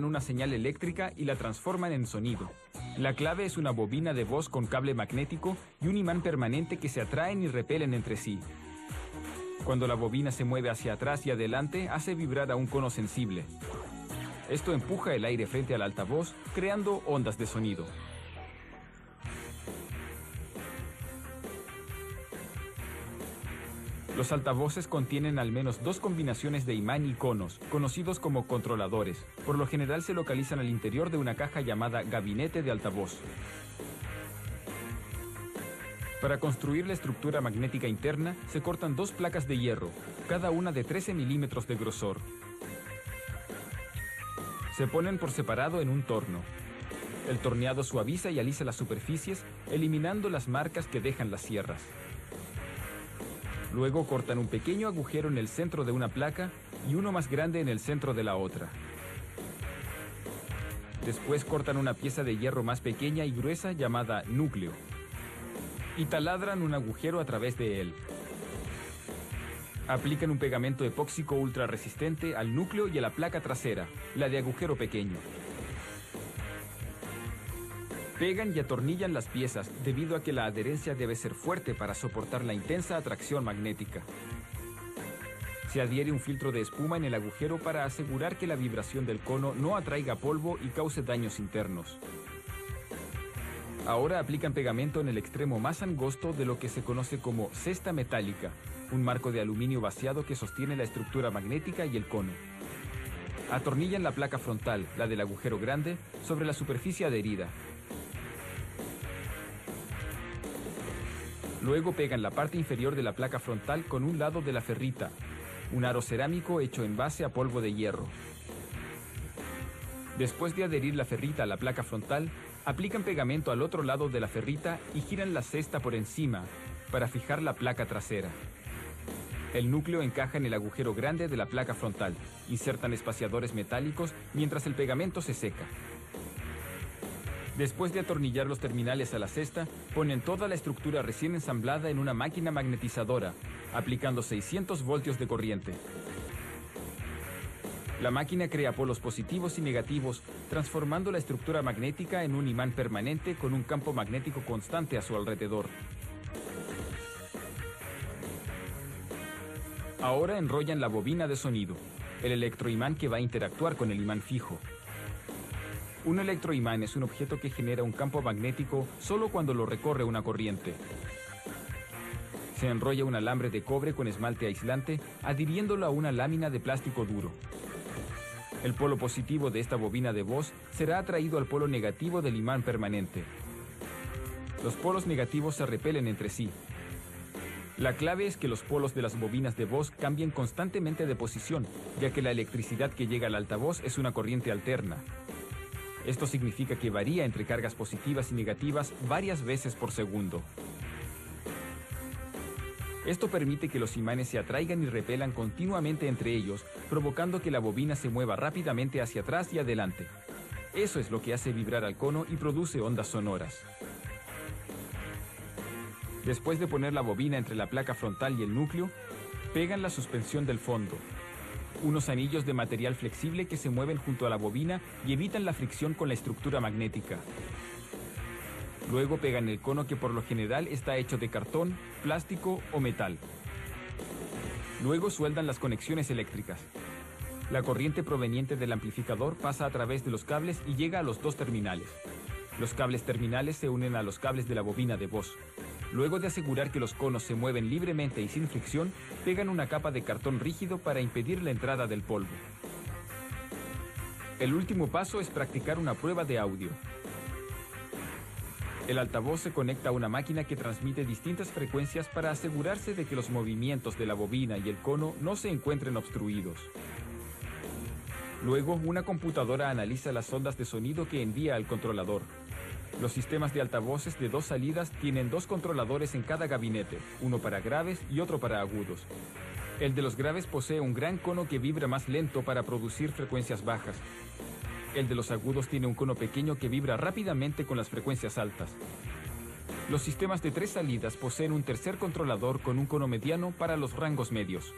una señal eléctrica y la transforman en sonido. La clave es una bobina de voz con cable magnético y un imán permanente que se atraen y repelen entre sí. Cuando la bobina se mueve hacia atrás y adelante, hace vibrar a un cono sensible. Esto empuja el aire frente al altavoz, creando ondas de sonido. Los altavoces contienen al menos dos combinaciones de imán y conos, conocidos como controladores. Por lo general se localizan al interior de una caja llamada gabinete de altavoz. Para construir la estructura magnética interna, se cortan dos placas de hierro, cada una de 13 milímetros de grosor. Se ponen por separado en un torno. El torneado suaviza y alisa las superficies, eliminando las marcas que dejan las sierras. Luego cortan un pequeño agujero en el centro de una placa y uno más grande en el centro de la otra. Después cortan una pieza de hierro más pequeña y gruesa llamada núcleo y taladran un agujero a través de él. Aplican un pegamento epóxico ultra resistente al núcleo y a la placa trasera, la de agujero pequeño. Pegan y atornillan las piezas debido a que la adherencia debe ser fuerte para soportar la intensa atracción magnética. Se adhiere un filtro de espuma en el agujero para asegurar que la vibración del cono no atraiga polvo y cause daños internos. Ahora aplican pegamento en el extremo más angosto de lo que se conoce como cesta metálica, un marco de aluminio vaciado que sostiene la estructura magnética y el cono. Atornillan la placa frontal, la del agujero grande, sobre la superficie adherida. Luego pegan la parte inferior de la placa frontal con un lado de la ferrita, un aro cerámico hecho en base a polvo de hierro. Después de adherir la ferrita a la placa frontal, aplican pegamento al otro lado de la ferrita y giran la cesta por encima para fijar la placa trasera. El núcleo encaja en el agujero grande de la placa frontal. Insertan espaciadores metálicos mientras el pegamento se seca. Después de atornillar los terminales a la cesta, ponen toda la estructura recién ensamblada en una máquina magnetizadora, aplicando 600 voltios de corriente. La máquina crea polos positivos y negativos, transformando la estructura magnética en un imán permanente con un campo magnético constante a su alrededor. Ahora enrollan la bobina de sonido, el electroimán que va a interactuar con el imán fijo. Un electroimán es un objeto que genera un campo magnético solo cuando lo recorre una corriente. Se enrolla un alambre de cobre con esmalte aislante, adhiriéndolo a una lámina de plástico duro. El polo positivo de esta bobina de voz será atraído al polo negativo del imán permanente. Los polos negativos se repelen entre sí. La clave es que los polos de las bobinas de voz cambien constantemente de posición, ya que la electricidad que llega al altavoz es una corriente alterna. Esto significa que varía entre cargas positivas y negativas varias veces por segundo. Esto permite que los imanes se atraigan y repelan continuamente entre ellos, provocando que la bobina se mueva rápidamente hacia atrás y adelante. Eso es lo que hace vibrar al cono y produce ondas sonoras. Después de poner la bobina entre la placa frontal y el núcleo, pegan la suspensión del fondo. Unos anillos de material flexible que se mueven junto a la bobina y evitan la fricción con la estructura magnética. Luego pegan el cono que por lo general está hecho de cartón, plástico o metal. Luego sueldan las conexiones eléctricas. La corriente proveniente del amplificador pasa a través de los cables y llega a los dos terminales. Los cables terminales se unen a los cables de la bobina de voz. Luego de asegurar que los conos se mueven libremente y sin fricción, pegan una capa de cartón rígido para impedir la entrada del polvo. El último paso es practicar una prueba de audio. El altavoz se conecta a una máquina que transmite distintas frecuencias para asegurarse de que los movimientos de la bobina y el cono no se encuentren obstruidos. Luego, una computadora analiza las ondas de sonido que envía al controlador. Los sistemas de altavoces de dos salidas tienen dos controladores en cada gabinete, uno para graves y otro para agudos. El de los graves posee un gran cono que vibra más lento para producir frecuencias bajas. El de los agudos tiene un cono pequeño que vibra rápidamente con las frecuencias altas. Los sistemas de tres salidas poseen un tercer controlador con un cono mediano para los rangos medios.